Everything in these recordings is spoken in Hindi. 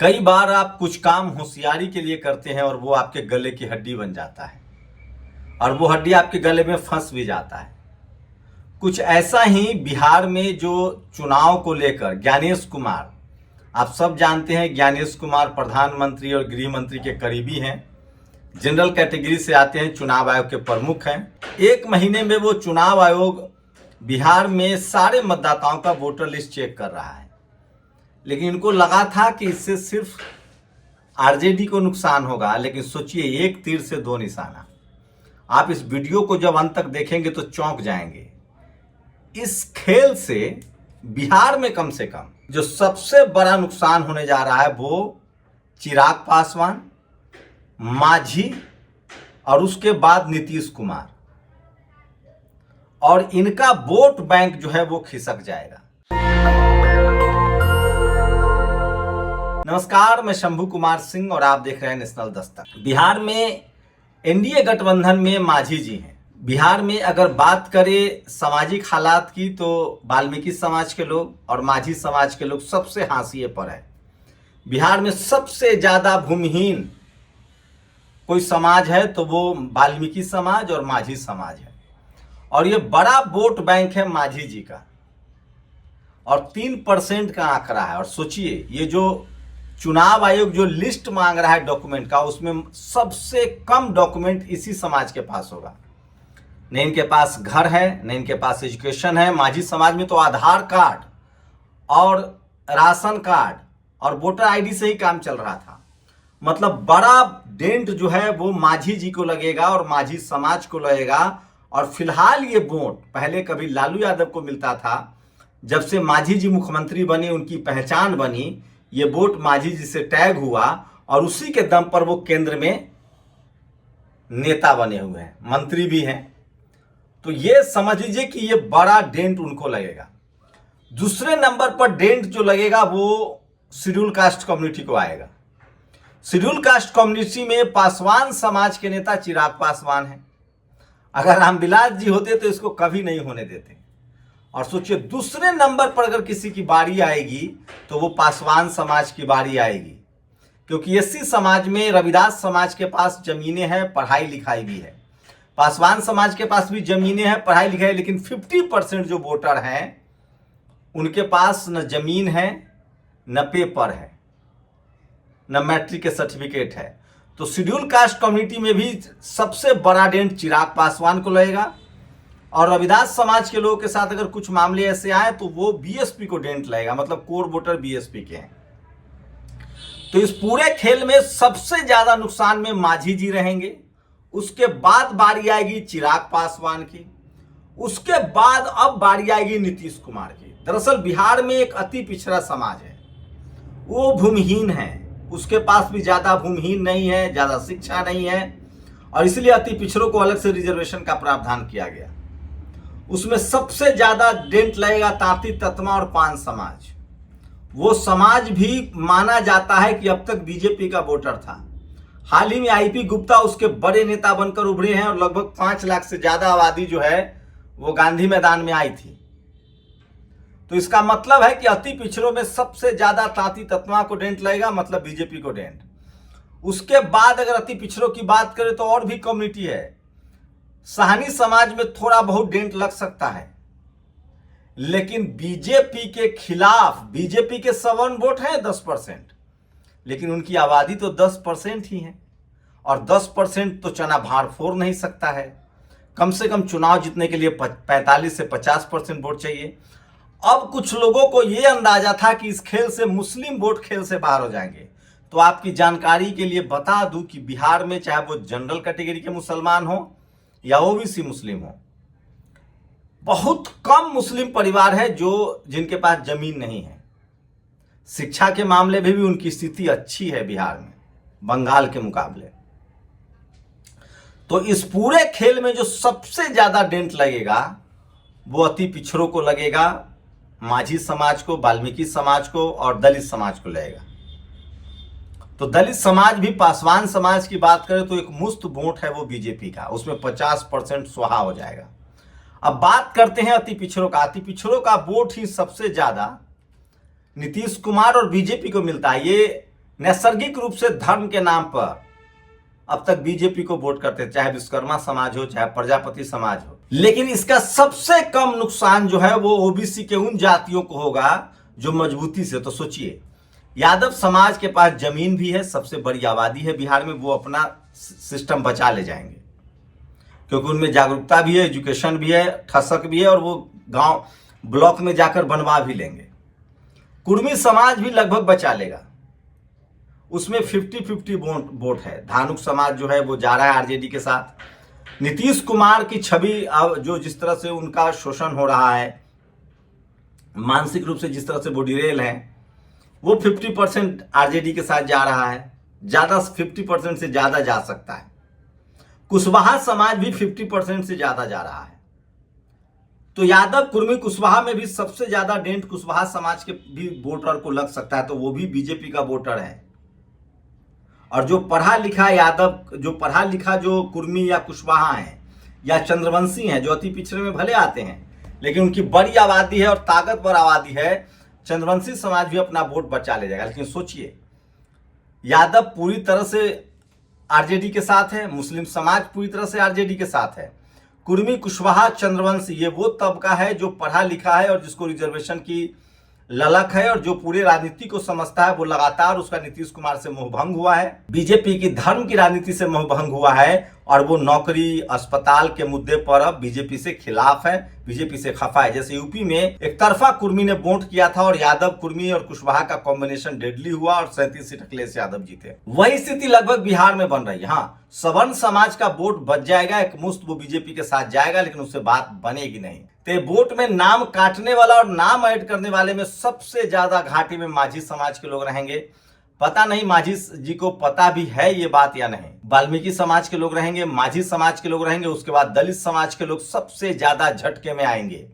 कई बार आप कुछ काम होशियारी के लिए करते हैं और वो आपके गले की हड्डी बन जाता है और वो हड्डी आपके गले में फंस भी जाता है। कुछ ऐसा ही बिहार में जो चुनाव को लेकर ज्ञानेश कुमार, आप सब जानते हैं ज्ञानेश कुमार प्रधानमंत्री और गृह मंत्री के करीबी हैं, जनरल कैटेगरी से आते हैं, चुनाव आयोग के प्रमुख हैं। एक महीने में वो चुनाव आयोग बिहार में सारे मतदाताओं का वोटर लिस्ट चेक कर रहा है, लेकिन इनको लगा था कि इससे सिर्फ आरजेडी को नुकसान होगा। लेकिन सोचिए, एक तीर से दो निशाना। आप इस वीडियो को जब अंत तक देखेंगे तो चौंक जाएंगे। इस खेल से बिहार में कम से कम जो सबसे बड़ा नुकसान होने जा रहा है वो चिराग पासवान, मांझी और उसके बाद नीतीश कुमार, और इनका वोट बैंक जो है वो खिसक जाएगा। नमस्कार, मैं शंभू कुमार सिंह और आप देख रहे हैं नेशनल दस्तक। बिहार में एनडीए गठबंधन में मांझी जी हैं। बिहार में अगर बात करें सामाजिक हालात की तो वाल्मीकि समाज के लोग और मांझी समाज के लोग सबसे हाशिए पर है। बिहार में सबसे ज्यादा भूमिहीन कोई समाज है तो वो वाल्मीकि समाज और मांझी समाज है, और ये बड़ा वोट बैंक है मांझी जी का, और 3% का आंकड़ा है। और सोचिए, ये जो चुनाव आयोग जो लिस्ट मांग रहा है डॉक्यूमेंट का, उसमें सबसे कम डॉक्यूमेंट इसी समाज के पास होगा। नहीं इनके पास घर है, नहीं इनके पास एजुकेशन है। मांझी समाज में तो आधार कार्ड और राशन कार्ड और वोटर आईडी से ही काम चल रहा था। मतलब बड़ा डेंट जो है वो मांझी जी को लगेगा और मांझी समाज को लगेगा। और फिलहाल ये वोट पहले कभी लालू यादव को मिलता था, जब से मांझी जी मुख्यमंत्री बने, उनकी पहचान बनी, ये वोट मांझी जी से टैग हुआ और उसी के दम पर वो केंद्र में नेता बने हुए हैं, मंत्री भी हैं। तो ये समझ लीजिए कि ये बड़ा डेंट उनको लगेगा। दूसरे नंबर पर डेंट जो लगेगा वो शेड्यूल कास्ट कम्युनिटी को आएगा। शेड्यूल कास्ट कम्युनिटी में पासवान समाज के नेता चिराग पासवान हैं। अगर रामविलास जी होते तो इसको कभी नहीं होने देते। और सोचिए, दूसरे नंबर पर अगर किसी की बारी आएगी तो वो पासवान समाज की बारी आएगी, क्योंकि एससी समाज में रविदास समाज के पास जमीनें हैं, पढ़ाई लिखाई भी है। पासवान समाज के पास भी जमीनें हैं, पढ़ाई लिखाई, लेकिन 50% जो वोटर हैं उनके पास न जमीन है, न पेपर है, न मैट्रिक के सर्टिफिकेट है। तो शेड्यूल कास्ट कम्युनिटी में भी सबसे बड़ा डेंट चिराग पासवान को लगेगा। और रविदास समाज के लोगों के साथ अगर कुछ मामले ऐसे आए तो वो बीएसपी को डेंट लगेगा, मतलब कोर वोटर बीएसपी के हैं। तो इस पूरे खेल में सबसे ज्यादा नुकसान में मांझी जी रहेंगे। उसके बाद बारी आएगी चिराग पासवान की, उसके बाद अब बारी आएगी नीतीश कुमार की। दरअसल बिहार में एक अति पिछड़ा समाज है, वो भूमिहीन है, उसके पास भी ज्यादा भूमिहीन नहीं है, ज्यादा शिक्षा नहीं है, और इसलिए अति पिछड़ों को अलग से रिजर्वेशन का प्रावधान किया गया। उसमें सबसे ज्यादा डेंट लगेगा तांती, ततमा और पान समाज। वो समाज भी माना जाता है कि अब तक बीजेपी का वोटर था। हाल ही में आईपी गुप्ता उसके बड़े नेता बनकर उभरे हैं और लगभग 5 लाख से ज्यादा आबादी जो है वो गांधी मैदान में आई थी। तो इसका मतलब है कि अति पिछड़ों में सबसे ज्यादा तांती ततमा को डेंट लगेगा, मतलब बीजेपी को डेंट। उसके बाद अगर अति पिछड़ों की बात करें तो और भी कम्युनिटी है। साहनी समाज में थोड़ा बहुत डेंट लग सकता है, लेकिन बीजेपी के खिलाफ, बीजेपी के सवर्ण वोट हैं 10%, लेकिन उनकी आबादी तो 10% ही है, और 10% तो चना भार फोड़ नहीं सकता है। कम से कम चुनाव जीतने के लिए 45 से 50% वोट चाहिए। अब कुछ लोगों को यह अंदाजा था कि इस खेल से मुस्लिम वोट खेल से बाहर हो जाएंगे। तो आपकी जानकारी के लिए बता दूं कि बिहार में चाहे वो जनरल कैटेगरी के मुसलमान हो या ओबीसी मुस्लिम हो, बहुत कम मुस्लिम परिवार है जो जिनके पास जमीन नहीं है। शिक्षा के मामले में भी उनकी स्थिति अच्छी है बिहार में, बंगाल के मुकाबले। तो इस पूरे खेल में जो सबसे ज्यादा डेंट लगेगा वो अति पिछड़ों को लगेगा, मांझी समाज को, वाल्मीकि समाज को और दलित समाज को लगेगा। तो दलित समाज भी, पासवान समाज की बात करें तो एक मुफ्त वोट है वो बीजेपी का, उसमें 50% स्वाहा हो जाएगा। अब बात करते हैं अति पिछड़ों का। अति पिछड़ों का वोट ही सबसे ज्यादा नीतीश कुमार और बीजेपी को मिलता है। ये नैसर्गिक रूप से धर्म के नाम पर अब तक बीजेपी को वोट करते, चाहे विश्वकर्मा समाज हो, चाहे प्रजापति समाज हो। लेकिन इसका सबसे कम नुकसान जो है वो ओबीसी के उन जातियों को होगा जो मजबूती से, तो सोचिए, यादव समाज के पास जमीन भी है, सबसे बड़ी आबादी है बिहार में, वो अपना सिस्टम बचा ले जाएंगे क्योंकि उनमें जागरूकता भी है, एजुकेशन भी है, ठसक भी है, और वो गांव ब्लॉक में जाकर बनवा भी लेंगे। कुर्मी समाज भी लगभग बचा लेगा, उसमें 50-50 वोट है। धानुक समाज जो है वो जा रहा है आरजेडी के साथ। नीतीश कुमार की छवि जो जिस तरह से उनका शोषण हो रहा है, मानसिक रूप से जिस तरह से वो डिरेल है, वो 50% आरजेडी के साथ जा रहा है, ज्यादा 50% से ज्यादा जा सकता है। कुशवाहा समाज भी 50% से ज्यादा जा रहा है। तो यादव कुर्मी कुशवाहा में भी सबसे ज्यादा डेंट कुशवाहा समाज के भी वोटर को लग सकता है, तो वो भी बीजेपी का वोटर है। और जो पढ़ा लिखा यादव, जो पढ़ा लिखा जो कुर्मी या कुशवाहा है या चंद्रवंशी हैं, जो अति पिछड़े में भले आते हैं लेकिन उनकी बड़ी आबादी है और ताकतवर आबादी है, चंद्रवंशी समाज भी अपना वोट बचा ले जाएगा। लेकिन सोचिए, यादव पूरी तरह से आरजेडी के साथ है, मुस्लिम समाज पूरी तरह से आरजेडी के साथ है, कुर्मी कुशवाहा चंद्रवंशी ये वो तबका है जो पढ़ा लिखा है और जिसको रिजर्वेशन की ललक है और जो पूरे राजनीति को समझता है। वो लगातार उसका नीतीश कुमार से मोहभंग हुआ है, बीजेपी की धर्म की राजनीति से मोहभंग हुआ है, और वो नौकरी अस्पताल के मुद्दे पर अब बीजेपी से खिलाफ है, बीजेपी से खफा है। जैसे यूपी में एक तरफा कुर्मी ने वोट किया था और यादव कुर्मी और कुशवाहा का कॉम्बिनेशन डेडली हुआ और 37 सीट अखिलेश यादव जीते। वही स्थिति लगभग बिहार में बन रही है। हाँ, सवर्ण समाज का वोट बच जाएगा, एक मुश्त वो बीजेपी के साथ जाएगा, लेकिन उससे बात बनेगी नहीं। तो वोट में नाम काटने वाला और नाम ऐड करने वाले में सबसे ज्यादा घाटी में माझी समाज के लोग रहेंगे। पता नहीं माझी जी को पता भी है ये बात या नहीं। वाल्मीकि समाज के लोग रहेंगे, माझी समाज के लोग रहेंगे, उसके बाद दलित समाज के लोग सबसे ज्यादा झटके में आएंगे,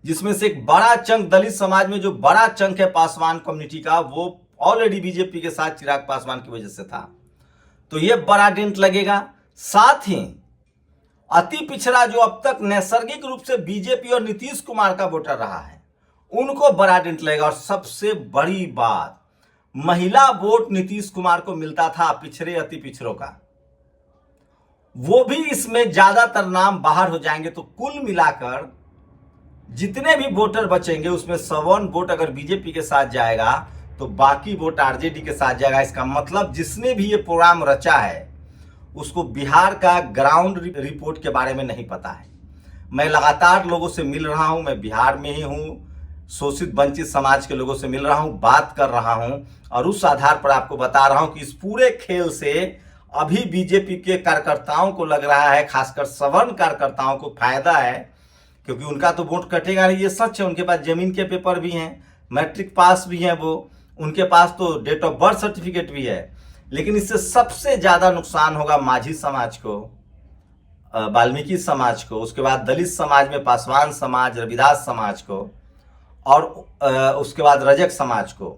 जिसमें से एक बड़ा चंक दलित समाज में जो बड़ा चंक है पासवान कम्युनिटी का, वो ऑलरेडी बीजेपी के साथ चिराग पासवान की वजह से था, तो ये बड़ा डेंट लगेगा। साथ ही अति पिछड़ा जो अब तक नैसर्गिक रूप से बीजेपी और नीतीश कुमार का वोटर रहा है, उनको बड़ा डेंट लगेगा। और सबसे बड़ी बात, महिला वोट नीतीश कुमार को मिलता था पिछड़े अति पिछड़ों का, वो भी इसमें ज्यादातर नाम बाहर हो जाएंगे। तो कुल मिलाकर जितने भी वोटर बचेंगे उसमें सवर्ण वोट अगर बीजेपी के साथ जाएगा तो बाकी वोट आरजेडी के साथ जाएगा। इसका मतलब जिसने भी ये प्रोग्राम रचा है उसको बिहार का ग्राउंड रिपोर्ट के बारे में नहीं पता है। मैं लगातार लोगों से मिल रहा हूं, मैं बिहार में ही हूं, शोषित वंचित समाज के लोगों से मिल रहा हूं, बात कर रहा हूं, और उस आधार पर आपको बता रहा हूं कि इस पूरे खेल से अभी बीजेपी के कार्यकर्ताओं को लग रहा है, खासकर सवर्ण कार्यकर्ताओं को फायदा है, क्योंकि उनका तो वोट कटेगा नहीं, ये सच है। उनके पास जमीन के पेपर भी हैं, मैट्रिक पास भी हैं, वो उनके पास तो डेट ऑफ बर्थ सर्टिफिकेट भी है। लेकिन इससे सबसे ज्यादा नुकसान होगा माझी समाज को, वाल्मीकि समाज को, उसके बाद दलित समाज में पासवान समाज, रविदास समाज को, और उसके बाद रजक समाज को।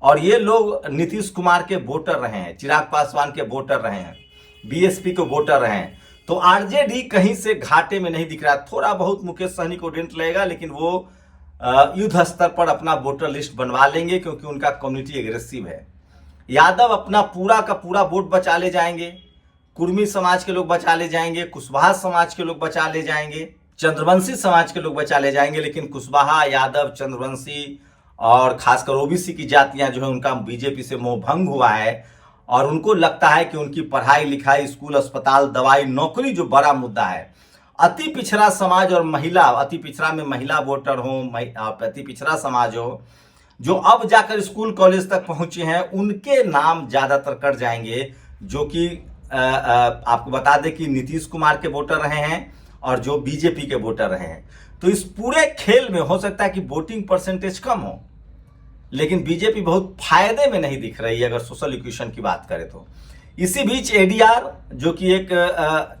और ये लोग नीतीश कुमार के वोटर रहे हैं, चिराग पासवान के वोटर रहे हैं, बीएसपी के वोटर रहे हैं। तो आरजेडी कहीं से घाटे में नहीं दिख रहा। थोड़ा बहुत मुकेश सहनी को डेंट लगेगा, लेकिन वो युद्ध स्तर पर अपना वोटर लिस्ट बनवा लेंगे क्योंकि उनका कम्युनिटी एग्रेसिव है। यादव अपना पूरा का पूरा वोट बचा ले जाएंगे, कुर्मी समाज के लोग बचा ले जाएंगे, कुशवाहा समाज के लोग बचा ले जाएंगे, चंद्रवंशी समाज के लोग बचा ले जाएंगे। लेकिन कुशवाहा, यादव, चंद्रवंशी और खासकर ओबीसी की जातियां जो है, उनका बीजेपी से मोहभंग हुआ है और उनको लगता है कि उनकी पढ़ाई लिखाई, स्कूल, अस्पताल, दवाई, नौकरी जो बड़ा मुद्दा है। अति पिछड़ा समाज और महिला, अति पिछड़ा में महिला वोटर हो, अति पिछड़ा समाज हो, जो अब जाकर स्कूल कॉलेज तक पहुंचे हैं, उनके नाम ज्यादातर कट जाएंगे, जो कि आपको बता दें कि नीतीश कुमार के वोटर रहे हैं और जो बीजेपी के वोटर रहे हैं। तो इस पूरे खेल में हो सकता है कि वोटिंग परसेंटेज कम हो, लेकिन बीजेपी बहुत फायदे में नहीं दिख रही है अगर सोशल इक्वेशन की बात करें तो। इसी बीच एडीआर जो कि एक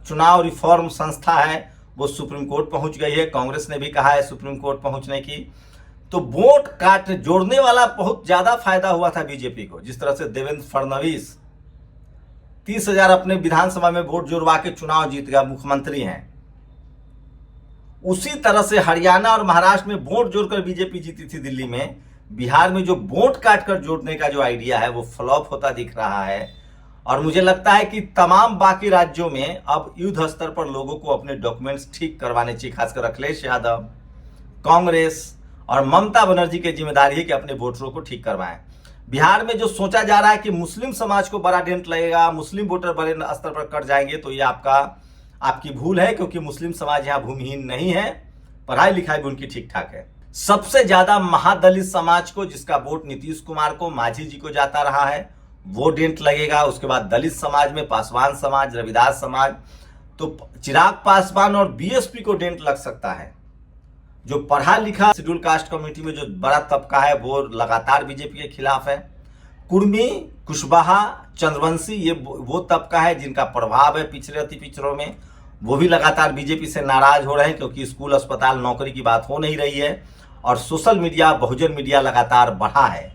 चुनाव रिफॉर्म संस्था है, वो सुप्रीम कोर्ट पहुंच गई है। कांग्रेस ने भी कहा है सुप्रीम कोर्ट पहुंचने की। तो वोट काट जोड़ने वाला बहुत ज्यादा फायदा हुआ था बीजेपी को। जिस तरह से देवेंद्र फडणवीस 30,000 अपने विधानसभा में वोट जोड़वा के चुनाव जीत गया, मुख्यमंत्री हैं, उसी तरह से हरियाणा और महाराष्ट्र में वोट जोड़कर बीजेपी जीती थी दिल्ली में, बिहार में जो वोट काट कर जोड़ने का जो आइडिया है वो फ्लॉप होता दिख रहा है। और मुझे लगता है कि तमाम बाकी राज्यों में अब युद्ध स्तर पर लोगों को अपने डॉक्यूमेंट्स ठीक करवाने चाहिए, खासकर अखिलेश यादव, कांग्रेस और ममता बनर्जी की जिम्मेदारी है कि अपने वोटरों को ठीक करवाएं। बिहार में जो सोचा जा रहा है कि मुस्लिम समाज को बड़ा डेंट लगेगा, मुस्लिम वोटर बड़े स्तर पर कट जाएंगे, तो ये आपकी भूल है, क्योंकि मुस्लिम समाज यहाँ भूमिहीन नहीं है, पढ़ाई लिखाई भी उनकी ठीक ठाक है। सबसे ज्यादा महादलित समाज को, जिसका वोट नीतीश कुमार को, मांझी जी को जाता रहा है, वो डेंट लगेगा। उसके बाद दलित समाज में पासवान समाज, रविदास समाज, तो चिराग पासवान और बीएसपी को डेंट लग सकता है। जो पढ़ा लिखा शेड्यूल कास्ट कम्युनिटी में जो बड़ा तबका है वो लगातार बीजेपी के खिलाफ है। कुर्मी, कुशवाहा, चंद्रवंशी, ये वो तबका है जिनका प्रभाव है पिछड़े अति पिछड़ों में, वो भी लगातार बीजेपी से नाराज हो रहे हैं, क्योंकि स्कूल, अस्पताल, नौकरी की बात हो नहीं रही है। और सोशल मीडिया, बहुजन मीडिया लगातार बढ़ा है,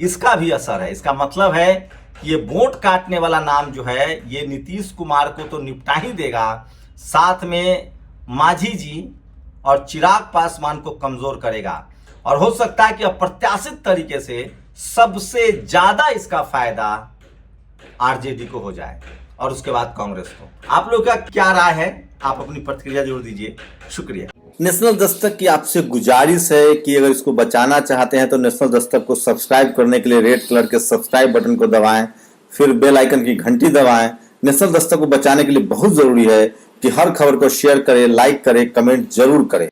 इसका भी असर है। इसका मतलब है कि ये वोट काटने वाला नाम जो है ये नीतीश कुमार को तो निपटा ही देगा, साथ में मांझी जी और चिराग पासवान को कमजोर करेगा। और हो सकता है कि अप्रत्याशित तरीके से सबसे ज्यादा इसका फायदा आरजेडी को हो जाए और उसके बाद कांग्रेस को। आप लोग का क्या राय है? आप अपनी प्रतिक्रिया जरूर दीजिए। शुक्रिया। नेशनल दस्तक की आपसे गुजारिश है कि अगर इसको बचाना चाहते हैं तो नेशनल दस्तक को सब्सक्राइब करने के लिए रेड कलर के सब्सक्राइब बटन को दबाएं, फिर बेल आइकन की घंटी दबाएं। नेशनल दस्तक को बचाने के लिए बहुत जरूरी है कि हर खबर को शेयर करें, लाइक करें, कमेंट जरूर करें।